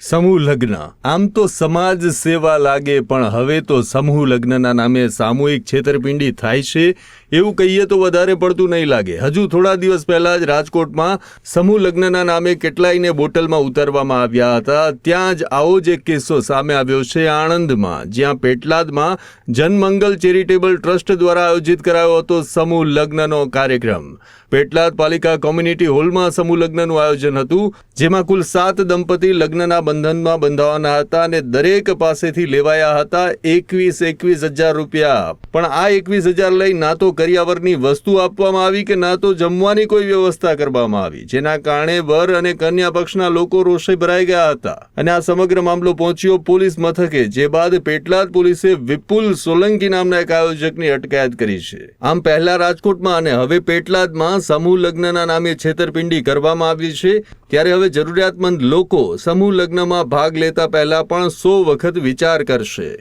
સમૂહ લગ્ન આમ તો સમાજ સેવા લાગે, પણ હવે તો સમૂહ લગ્નના નામે સામૂહિક છેતરપિંડી થાય છે એવું કહીએ તો વધારે પડતું નહીં લાગે. હજુ થોડા દિવસ પહેલા જ રાજકોટમાં સમૂહ લગ્નના નામે કેટલાયને બોટલમાં ઉતારવામાં આવ્યા હતા. ત્યાં જ આવો જ એક કિસ્સો સામે આવ્યો છે આણંદમાં, જ્યાં પેટલાદમાં જનમંગલ ચેરિટેબલ ટ્રસ્ટ દ્વારા આયોજિત કરાયો હતો સમૂહ લગ્નનો કાર્યક્રમ. પેટલાદ પાલિકા કોમ્યુનિટી હોલમાં સમૂહ લગ્નનું આયોજન હતું, જેમાં કુલ 7 દંપતી લગ્નના બંધનમાં બંધાવાના હતા અને દરેક પાસેથી લેવાયા હતા 21,000 રૂપિયા. પણ આ 21,000 લઈ ના તો કરિયાવરની વસ્તુ આપવામાં આવી કે ના તો જમવાની કોઈ વ્યવસ્થા કરવામાં આવી, જેના કારણે વર અને કન્યા પક્ષના લોકો રોષે ભરાઈ ગયા હતા અને આ સમગ્ર મામલો પહોંચ્યો પોલીસ મથકે, જે બાદ પેટલાદ પોલીસે વિપુલ સોલંકી નામના એક આયોજકની અટકાયત કરી છે. આમ પહેલા રાજકોટમાં અને હવે પેટલાદમાં સમૂહ લગ્નના નામે છેતરપિંડી કરવામાં આવી છે, ત્યારે હવે જરૂરિયાતમંદ લોકો સમૂહ લગ્નમાં ભાગ લેતા પહેલા પણ 100 વખત વિચાર કરશે.